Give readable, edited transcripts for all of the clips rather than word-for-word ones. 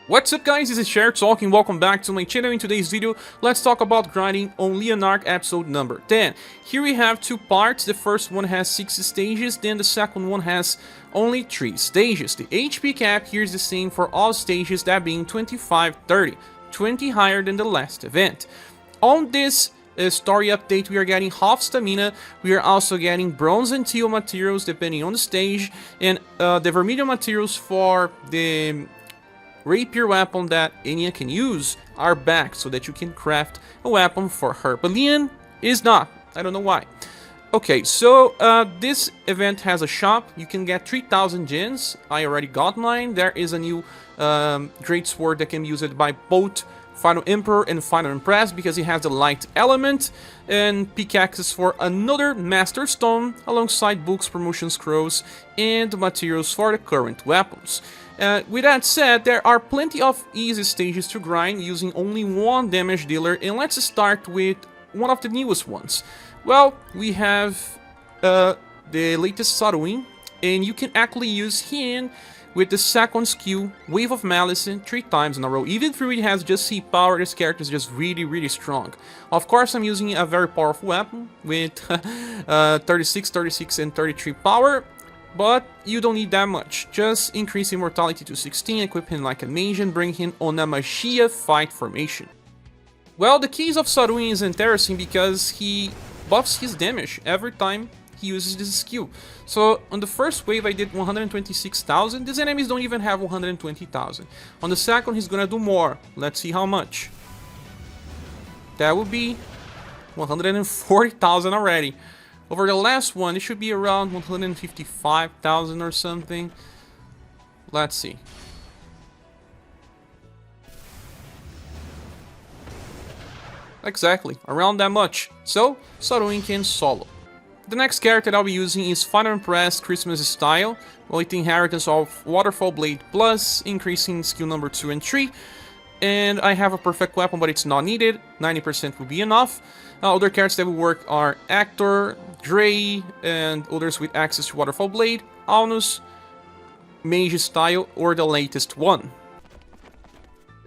What's up guys, this is ScherBR talking, welcome back to my channel. In today's video, let's talk about grinding on Leonarch episode number 10. Here we have two parts. The first one has 6 stages, then the second one has only 3 stages. The HP cap here is the same for all stages, that being 25-30, 20 higher than the last event. On this story update, we are getting half stamina, we are also getting bronze and teal materials depending on the stage, and the vermilion materials for the rapier weapon that Enya can use are back so that you can craft a weapon for her. But Leon is not. I don't know why. Okay, so this event has a shop. You can get 3,000 gens. I already got mine. There is a new great sword that can be used by both Final Emperor and Final Empress because it has the light element, and pickaxes for another Master Stone alongside books, promotion scrolls, and materials for the current weapons. With that said, there are plenty of easy stages to grind using only one damage dealer, and let's start with one of the newest ones. Well, we have the latest Saruin, and you can actually use him with the second skill, Wave of Malice, 3 times in a row. Even though it has just C power, this character is just really strong. Of course, I'm using a very powerful weapon with 36, 36, and 33 power. But you don't need that much. Just increase immortality to 16, equip him like a mage, and bring him on a Magia fight formation. Well, the case of Saruin is interesting because he buffs his damage every time he uses this skill. So on the first wave I did 126,000, these enemies don't even have 120,000. On the second he's gonna do more, let's see how much. That would be 140,000 already. Over the last one, it should be around 155,000 or something. Let's see. Exactly, around that much. So, Saruin can solo. The next character that I'll be using is Final Empress Christmas Style, with the inheritance of Waterfowl Blade Plus, increasing skill number 2 and 3. And I have a perfect weapon, but it's not needed. 90% will be enough. Other characters that will work are Hector, Gray, and others with access to Waterfowl Blade, Aunus, Mage style, or the latest one.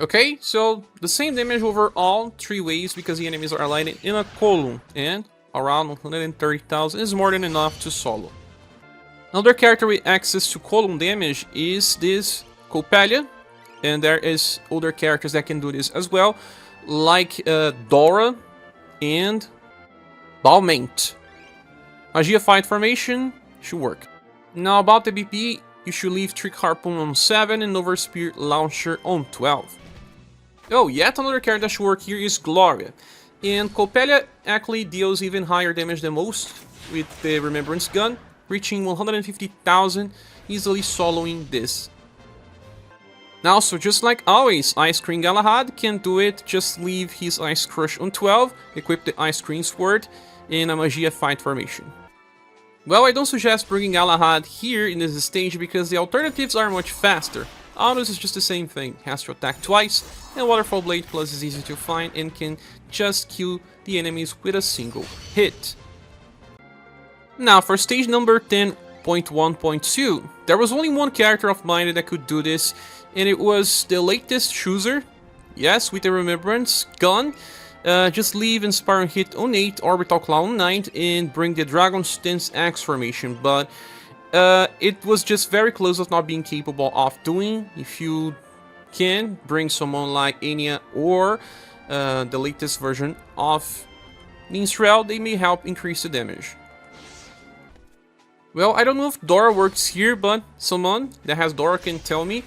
Okay, so the same damage over all 3 waves because the enemies are aligned in a column, and around 130,000 is more than enough to solo. Another character with access to column damage is this Coppelia, and there is other characters that can do this as well, like Dorra and Balmaint. Magia fight formation should work. Now about the BP, you should leave Trick Harpoon on 7 and Overspear Launcher on 12. Oh, yet another character that should work here is Gloria. And Coppelia actually deals even higher damage than most with the Remembrance Gun, reaching 150,000, easily soloing this. Now, so just like always, Ice Cream Galahad can do it, just leave his Ice Crush on 12, equip the Ice Cream Sword, in a Magia fight formation. Well, I don't suggest bringing Galahad here in this stage because the alternatives are much faster. Aunus is just the same thing, has to attack twice, and Waterfowl Blade Plus is easy to find and can just kill the enemies with a single hit. Now, for stage number 10.1.2, there was only one character of mine that could do this, and it was the latest Shuzer. Yes, with the Remembrance Gun. Just leave Inspiring Hit on 8, Orbital Claw on 9, and bring the Dragon's Stance Axe formation. But it was just very close of not being capable of doing. If you can, bring someone like Enya or the latest version of Minstrel, they may help increase the damage. Well, I don't know if Dorra works here, but someone that has Dorra can tell me.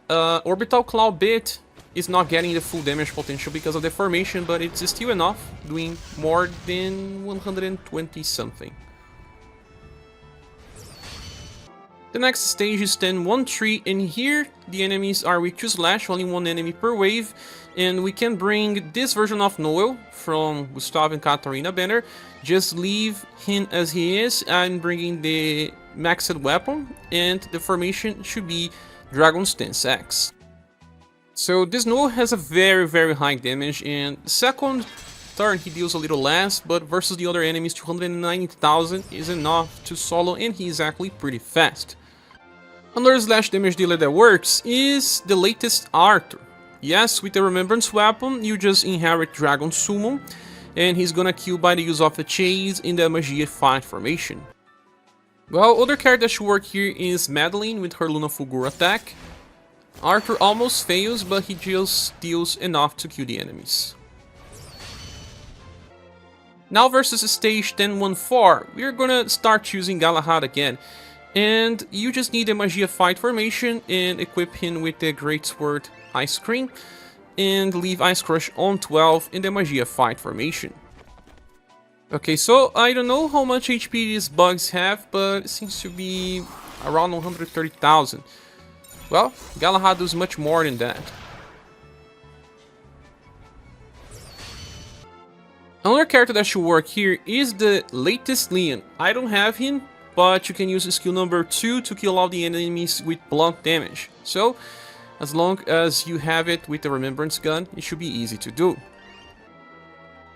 Orbital Claw bit is not getting the full damage potential because of the formation, but it's still enough, doing more than 120 something. The next stage is 10.1.3, and here the enemies are weak to slash, only 1 enemy per wave, and we can bring this version of Noel from Gustav and Katarina banner. Just leave him as he is. I'm bringing the maxed weapon, and the formation should be Dragon's Stance Axe. So this Noel has a very high damage, and the second turn he deals a little less, but versus the other enemies 290,000 is enough to solo, and he is actually pretty fast. Another slash damage dealer that works is the latest Arthur. Yes, with the Remembrance weapon, you just inherit Dragon Summon, and he's gonna kill by the use of the Chase in the Magia fight formation. Well, other character that should work here is Madeline with her Luna Fulgur attack. Arthur almost fails, but he just deals enough to kill the enemies. Now versus stage 10-1-4, we are gonna start choosing Galahad again. And you just need a Magia fight formation and equip him with the Great Sword Ice Cream. And leave Ice Crush on 12 in the Magia fight formation. Okay, so I don't know how much HP these bugs have, but it seems to be around 130,000. Well, Galahad does much more than that. Another character that should work here is the latest Leon. I don't have him, but you can use skill number 2 to kill all the enemies with blunt damage. So, as long as you have it with the Remembrance gun, it should be easy to do.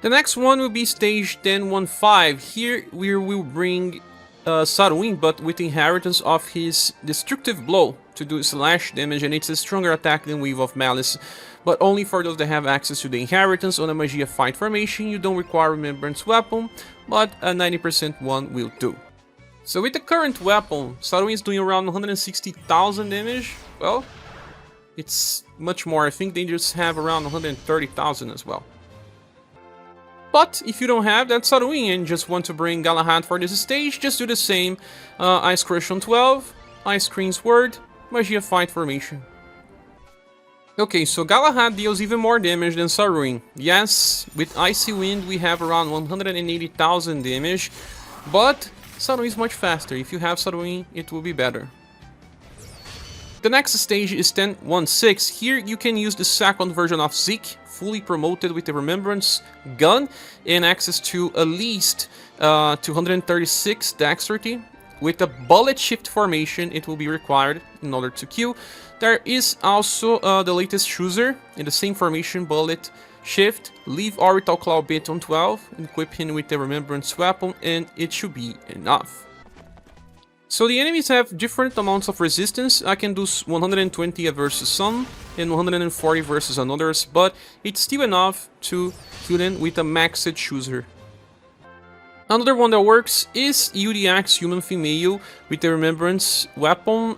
The next one will be stage 10-1-5. Here we will bring Saruin, but with the inheritance of his Destructive Blow to do slash damage, and it's a stronger attack than Weave of Malice, but only for those that have access to the inheritance. On a Magia fight formation, you don't require Remembrance weapon, but a 90% one will do. So with the current weapon, Saruin is doing around 160,000 damage. Well, it's much more. I think they just have around 130,000 as well. But if you don't have that Saruin and just want to bring Galahad for this stage, just do the same. Ice Crush on 12, Ice Cream Sword, Magia fight formation. Okay, so Galahad deals even more damage than Saruin. Yes, with Icy Wind we have around 180,000 damage, but Saruin is much faster. If you have Saruin, it will be better. The next stage is 10-1-6. Here you can use the second version of Zeke, fully promoted with the Remembrance gun and access to at least 236 dexterity. With a bullet shift formation, it will be required in order to kill. There is also the latest Shuzer in the same formation, bullet shift. Leave Orbital Claw Bit on 12, equip him with the Remembrance weapon, and it should be enough. So the enemies have different amounts of resistance. I can do 120 versus some and 140 versus others, but it's still enough to kill them with a maxed Shuzer. Another one that works is UDX Human Female with the Remembrance weapon.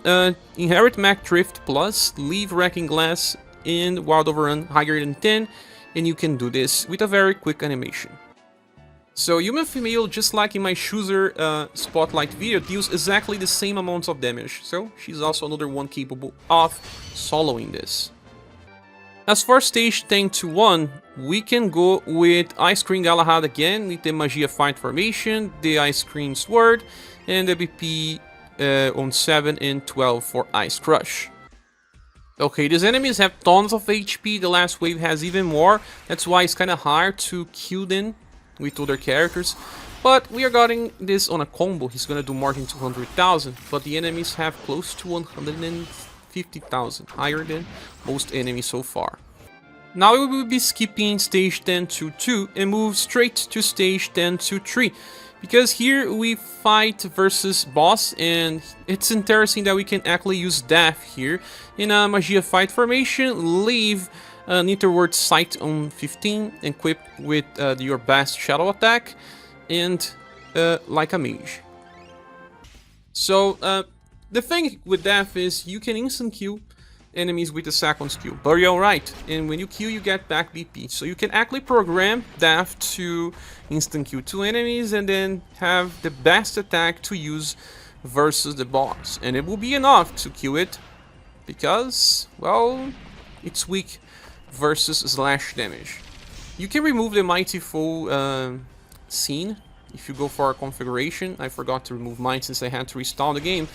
Inherit Mach Drift Plus, leave Wrecking Glass and Wild Overrun higher than 10, and you can do this with a very quick animation. So Human Female, just like in my Shuzer Spotlight video, deals exactly the same amounts of damage, so she's also another one capable of soloing this. As for stage 10-1, we can go with Ice Cream Galahad again with the Magia fight formation, the Ice Cream Sword, and the BP on 7 and 12 for Ice Crush. Okay, these enemies have tons of HP, the last wave has even more, that's why it's kinda hard to kill them with other characters. But we are getting this on a combo, he's gonna do more than 200,000, but the enemies have close to 150,000, higher than most enemies so far. Now we will be skipping stage 10-2 and move straight to stage 10-3, because here we fight versus boss, and it's interesting that we can actually use Death here in a Magia fight formation. Leave Netherward Sight on 15, equip with your best shadow attack, and like a mage. So the thing with Death is you can instant kill enemies with the second skill, but you're alright, and when you kill you get back BP, so you can actually program Death to instant kill 2 enemies and then have the best attack to use versus the boss, and it will be enough to kill it because, well, it's weak versus slash damage. You can remove the Mighty Foe scene if you go for a configuration. I forgot to remove mine since I had to restart the game,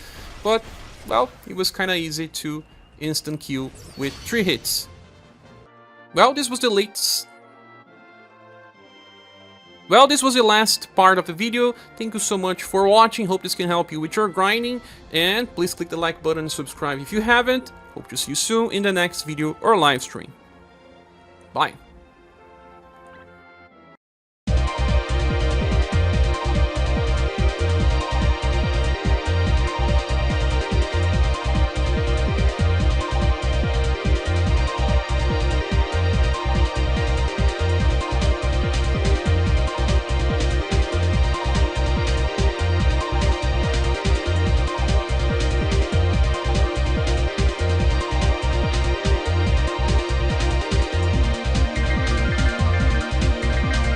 but, well, it was kinda easy to instant kill with 3 hits. Well, this was the last part of the video. Thank you so much for watching. Hope this can help you with your grinding, and please click the like button and subscribe if you haven't. Hope to see you soon in the next video or live stream. Bye.